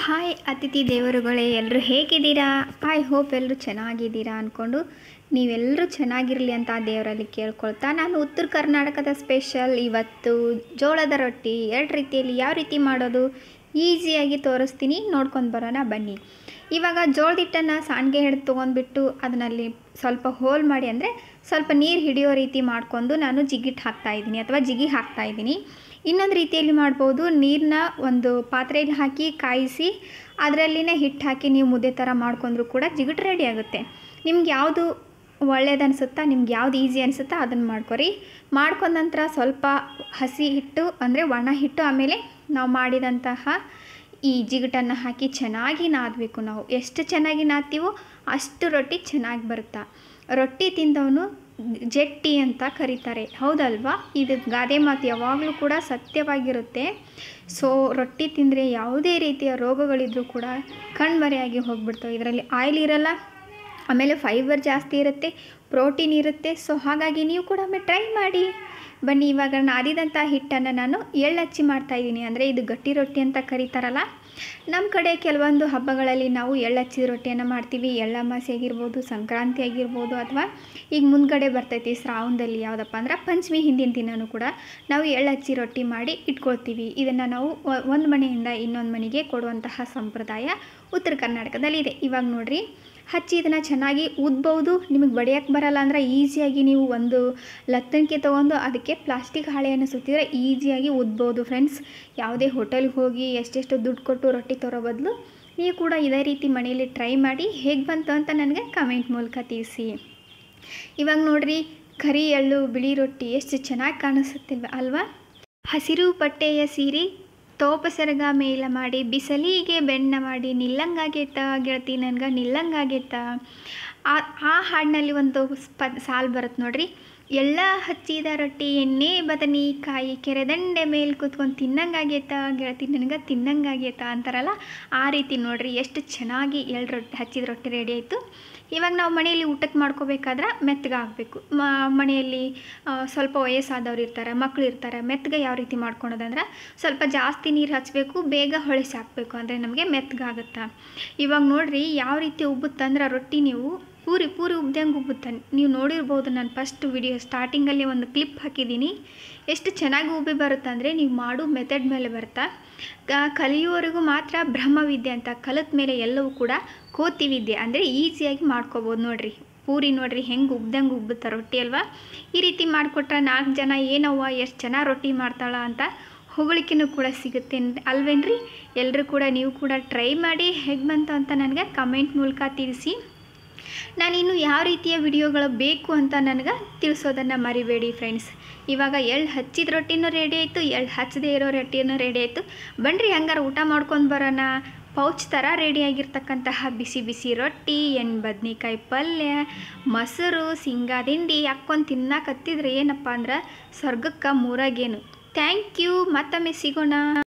Hi ಅತಿಥಿ ದೇವರುಗಳೇ, ಎಲ್ಲರೂ ಹೇಗಿದ್ದೀರಾ? ಐ ಹೋಪ್ ಎಲ್ಲರೂ ಚೆನ್ನಾಗಿದ್ದೀರಾ ಅಂದ್ಕೊಂಡು ನೀವೆಲ್ಲರೂ ಚೆನ್ನಾಗಿರಲಿ ಅಂತ ದೇವರಲ್ಲಿ ಕೇಳ್ಕೊಳ್ತಾ, ನಾನು ಉತ್ತರ ಕರ್ನಾಟಕದ ಸ್ಪೆಷಲ್ ಇವತ್ತು ಜೋಳದ ರೊಟ್ಟಿ ಎರಡು ರೀತಿಯಲ್ಲಿ ಯಾವ ರೀತಿ ಮಾಡೋದು ಈಸಿಯಾಗಿ ತೋರಿಸ್ತೀನಿ. ನೋಡ್ಕೊಂಡು ಬರೋಣ ಬನ್ನಿ. ಇವಾಗ ಜೋಳದ ಹಿಟ್ಟನ್ನು ಸಾಣಿಗೆ ಹಿಡಿದು ತೊಗೊಂಡ್ಬಿಟ್ಟು ಅದರಲ್ಲಿ ಸ್ವಲ್ಪ ಹೋಲ್ ಮಾಡಿ, ಅಂದರೆ ಸ್ವಲ್ಪ ನೀರು ಹಿಡಿಯೋ ರೀತಿ ಮಾಡಿಕೊಂಡು ನಾನು ಜಿಗಿಟ್ಟು ಹಾಕ್ತಾಯಿದ್ದೀನಿ ಅಥವಾ ಜಿಗಿ ಹಾಕ್ತಾಯಿದ್ದೀನಿ. ಇನ್ನೊಂದು ರೀತಿಯಲ್ಲಿ ಮಾಡ್ಬೋದು, ನೀರನ್ನ ಒಂದು ಪಾತ್ರೆಯಲ್ಲಿ ಹಾಕಿ ಕಾಯಿಸಿ ಅದರಲ್ಲಿನೇ ಹಿಟ್ಟು ಹಾಕಿ ನೀವು ಮುದ್ದೆ ಥರ ಮಾಡ್ಕೊಂಡ್ರೂ ಕೂಡ ಜಿಗಿಟ್ಟು ರೆಡಿ ಆಗುತ್ತೆ. ನಿಮ್ಗೆ ಯಾವುದು ಒಳ್ಳೇದು ಅನಿಸುತ್ತಾ, ನಿಮ್ಗೆ ಯಾವ್ದು ಈಸಿ ಅನಿಸುತ್ತಾ ಅದನ್ನು ಮಾಡ್ಕೊರಿ. ಮಾಡ್ಕೊಂಡ ನಂತರ ಸ್ವಲ್ಪ ಹಸಿ ಹಿಟ್ಟು ಅಂದರೆ ಒಣ ಹಿಟ್ಟು, ಆಮೇಲೆ ನಾವು ಮಾಡಿದಂತಹ ಈ ಜಿಗಿಟನ್ನು ಹಾಕಿ ಚೆನ್ನಾಗಿ ನಾದಬೇಕು. ನಾವು ಎಷ್ಟು ಚೆನ್ನಾಗಿ ನಾದ್ತೀವೋ ಅಷ್ಟು ರೊಟ್ಟಿ ಚೆನ್ನಾಗಿ ಬರುತ್ತಾ. ರೊಟ್ಟಿ ತಿಂದವನು ಜಟ್ಟಿ ಅಂತ ಕರೀತಾರೆ, ಹೌದಲ್ವಾ? ಇದು ಗಾದೆ ಮಾತು ಯಾವಾಗಲೂ ಕೂಡ ಸತ್ಯವಾಗಿರುತ್ತೆ. ಸೊ ರೊಟ್ಟಿ ತಿಂದರೆ ಯಾವುದೇ ರೀತಿಯ ರೋಗಗಳಿದ್ರೂ ಕೂಡ ಕಣ್ಮರೆಯಾಗಿ ಹೋಗ್ಬಿಡ್ತವೆ. ಇದರಲ್ಲಿ ಆಯಿಲ್ ಇರಲ್ಲ, ಆಮೇಲೆ ಫೈಬರ್ ಜಾಸ್ತಿ ಇರುತ್ತೆ, ಪ್ರೋಟೀನ್ ಇರುತ್ತೆ. ಸೊ ಹಾಗಾಗಿ ನೀವು ಕೂಡ ಒಮ್ಮೆ ಟ್ರೈ ಮಾಡಿ ಬನ್ನಿ. ಇವಾಗ ನಾದಿದಂಥ ಹಿಟ್ಟನ್ನು ನಾನು ಎಳ್ಳು ಹಚ್ಚಿ ಮಾಡ್ತಾಯಿದ್ದೀನಿ. ಅಂದರೆ ಇದು ಗಟ್ಟಿ ರೊಟ್ಟಿ ಅಂತ ಕರೀತಾರಲ್ಲ. ನಮ್ಮ ಕಡೆ ಕೆಲವೊಂದು ಹಬ್ಬಗಳಲ್ಲಿ ನಾವು ಎಳ್ಳು ಹಚ್ಚಿದ ರೊಟ್ಟಿಯನ್ನು ಮಾಡ್ತೀವಿ. ಎಳ್ಳಮಾಸೆ ಆಗಿರ್ಬೋದು, ಸಂಕ್ರಾಂತಿ ಆಗಿರ್ಬೋದು, ಅಥವಾ ಈಗ ಮುಂದ್ಗಡೆ ಬರ್ತೈತಿ ಶ್ರಾವಣದಲ್ಲಿ ಯಾವುದಪ್ಪ ಅಂದ್ರೆ ಪಂಚಮಿ ಹಿಂದಿನ ದಿನವೂ ಕೂಡ ನಾವು ಎಳ್ಳು ಹಚ್ಚಿ ರೊಟ್ಟಿ ಮಾಡಿ ಇಟ್ಕೊಳ್ತೀವಿ. ಇದನ್ನು ನಾವು ಒಂದು ಮನೆಯಿಂದ ಇನ್ನೊಂದು ಮನೆಗೆ ಕೊಡುವಂತಹ ಸಂಪ್ರದಾಯ ಉತ್ತರ ಕರ್ನಾಟಕದಲ್ಲಿ ಇದೆ. ಇವಾಗ ನೋಡಿರಿ, ಹಚ್ಚಿ ಇದನ್ನು ಚೆನ್ನಾಗಿ ಉದ್ಬೋದು. ನಿಮಗೆ ಬಡಿಯೋಕ್ಕೆ ಬರಲ್ಲ ಅಂದರೆ ಈಸಿಯಾಗಿ ನೀವು ಒಂದು ಲತ್ತಣಿಕೆ ತೊಗೊಂಡು ಅದಕ್ಕೆ ಪ್ಲಾಸ್ಟಿಕ್ ಹಾಳೆಯನ್ನು ಸುತ್ತಿದರೆ ಈಸಿಯಾಗಿ ಉದ್ಬೋದು ಫ್ರೆಂಡ್ಸ್. ಯಾವುದೇ ಹೋಟೆಲ್ಗೆ ಹೋಗಿ ಎಷ್ಟೆಷ್ಟು ದುಡ್ಡು ಕೊಟ್ಟು ರೊಟ್ಟಿ ತರೋ ಬದಲು ನೀವು ಕೂಡ ಇದೇ ರೀತಿ ಮನೆಯಲ್ಲಿ ಟ್ರೈ ಮಾಡಿ ಹೇಗೆ ಬಂತು ಅಂತ ನನಗೆ ಕಮೆಂಟ್ ಮೂಲಕ ತಿಳಿಸಿ. ಇವಾಗ ನೋಡಿರಿ, ಕರಿ ಎಳ್ಳು ಬಿಳಿ ರೊಟ್ಟಿ ಎಷ್ಟು ಚೆನ್ನಾಗಿ ಕಾಣಿಸುತ್ತಿಲ್ವ ಅಲ್ವಾ? ಹಸಿರು ಪಟ್ಟೆಯ ಸೀರೆ ತೋಪ ಸೆರಗ ಮೇಲ ಮಾಡಿ ಬಿಸಲಿಗೆ ಬೆಣ್ಣ ಮಾಡಿ ನಿಲ್ಲಂಗಾಗೈತ ಗೆಳತಿ ನನಗೆ ನಿಲ್ಲಂಗಾಗೈತ. ಆ ಹಾಡಿನಲ್ಲಿ ಒಂದು ಸಾಲು ಬರುತ್ತೆ ನೋಡ್ರಿ, ಎಳ್ಳ ಹಚ್ಚಿದ ರೊಟ್ಟಿ ಎಣ್ಣೆ ಬದನೆಕಾಯಿ ಕೆರೆದಂಡೆ ಮೇಲೆ ಕೂತ್ಕೊಂಡು ತಿನ್ನಂಗಾಗೈತ ಗೆಳತಿ ನನಗೆ ತಿನ್ನಂಗಾಗೈತ ಅಂತಾರಲ್ಲ, ಆ ರೀತಿ ನೋಡ್ರಿ ಎಷ್ಟು ಚೆನ್ನಾಗಿ ಎಳ್ಳು ರೊಟ್ಟಿ ಹಚ್ಚಿದ ರೊಟ್ಟಿ ರೆಡಿ ಆಯಿತು. ಇವಾಗ ನಾವು ಮನೆಯಲ್ಲಿ ಊಟಕ್ಕೆ ಮಾಡ್ಕೋಬೇಕಾದ್ರೆ ಮೆತ್ತಗಾಗಬೇಕು. ಮನೆಯಲ್ಲಿ ಸ್ವಲ್ಪ ವಯಸ್ಸಾದವ್ರು ಇರ್ತಾರೆ, ಮಕ್ಕಳು ಇರ್ತಾರೆ. ಮೆತ್ತಗೆ ಯಾವ ರೀತಿ ಮಾಡ್ಕೊಳೋದಂದ್ರೆ ಸ್ವಲ್ಪ ಜಾಸ್ತಿ ನೀರು ಹಚ್ಚಬೇಕು, ಬೇಗ ಹೊಳಿಸಿ ಹಾಕಬೇಕು, ಅಂದರೆ ನಮಗೆ ಮೆತ್ತಗಾಗುತ್ತೆ. ಇವಾಗ ನೋಡಿರಿ ಯಾವ ರೀತಿ ಉಬ್ಬುತ್ತಂದ್ರೆ ರೊಟ್ಟಿ, ನೀವು ಪೂರಿ ಉಬ್ದಂಗೆ ಉಬ್ಬುತ್ತೆ. ನೀವು ನೋಡಿರ್ಬೋದು, ನಾನು ಫಸ್ಟ್ ವಿಡಿಯೋ ಸ್ಟಾರ್ಟಿಂಗಲ್ಲಿ ಒಂದು ಕ್ಲಿಪ್ ಹಾಕಿದ್ದೀನಿ. ಎಷ್ಟು ಚೆನ್ನಾಗಿ ಉಬ್ಬಿ ಬರುತ್ತೆ ಅಂದರೆ ನೀವು ಮಾಡೋ ಮೆಥಡ್ ಮೇಲೆ ಬರುತ್ತಾ. ಕಲಿಯುವವರೆಗೂ ಮಾತ್ರ ಬ್ರಹ್ಮವಿದ್ಯೆ ಅಂತ, ಕಲಿತ ಮೇಲೆ ಎಲ್ಲವೂ ಕೂಡ ಕೋತಿ ವಿದ್ಯೆ, ಅಂದರೆ ಈಸಿಯಾಗಿ ಮಾಡ್ಕೋಬೋದು. ನೋಡಿರಿ ಪೂರಿ ನೋಡಿರಿ ಹೆಂಗೆ ಉಬ್ದಂಗೆ ಉಬ್ಬುತ್ತಾ ರೊಟ್ಟಿ ಅಲ್ವಾ? ಈ ರೀತಿ ಮಾಡಿಕೊಟ್ರೆ 4 ಜನ ಏನವ್ವ ಎಷ್ಟು ಚೆನ್ನಾಗಿ ರೊಟ್ಟಿ ಮಾಡ್ತಾಳ ಅಂತ ಹೊಗಳಿಕೆನೂ ಕೂಡ ಸಿಗುತ್ತೆ ಅಲ್ವೇನ್ರಿ? ಎಲ್ಲರೂ ಕೂಡ ನೀವು ಕೂಡ ಟ್ರೈ ಮಾಡಿ ಹೇಗೆ ಬಂತು ಅಂತ ನನಗೆ ಕಮೆಂಟ್ ಮೂಲಕ ತಿಳಿಸಿ. ನಾನಿನ್ನು ಯಾವ ರೀತಿಯ ವಿಡಿಯೋಗಳು ಬೇಕು ಅಂತ ನನಗೆ ತಿಳಿಸೋದನ್ನು ಮರಿಬೇಡಿ ಫ್ರೆಂಡ್ಸ್. ಇವಾಗ ಎಳ್ಳು ಹಚ್ಚಿದ ರೊಟ್ಟಿನೂ ರೆಡಿ ಆಯಿತು, ಎಳ್ಳು ಹಚ್ಚದೇ ಇರೋ ರೊಟ್ಟಿನೂ ರೆಡಿ ಆಯಿತು. ಬನ್ನಿರಿ ಹಂಗಾರೆ ಊಟ ಮಾಡ್ಕೊಂಡು ಬರೋಣ. ಪೌಚ್ ಥರ ರೆಡಿಯಾಗಿರ್ತಕ್ಕಂತಹ ಬಿಸಿ ಬಿಸಿ ರೊಟ್ಟಿ, ಬದನೆಕಾಯಿ ಪಲ್ಯ, ಮೊಸರು, ಶೇಂಗಾ ದಿಂಡಿ ಹಾಕ್ಕೊಂಡು ತಿನ್ನಕತ್ತಿದ್ರೆ ಏನಪ್ಪ ಅಂದ್ರೆ ಸ್ವರ್ಗಕ್ಕೆ ಮೂರಾಗೇನು. Thank you. ಮತ್ತೊಮ್ಮೆ ಸಿಗೋಣ.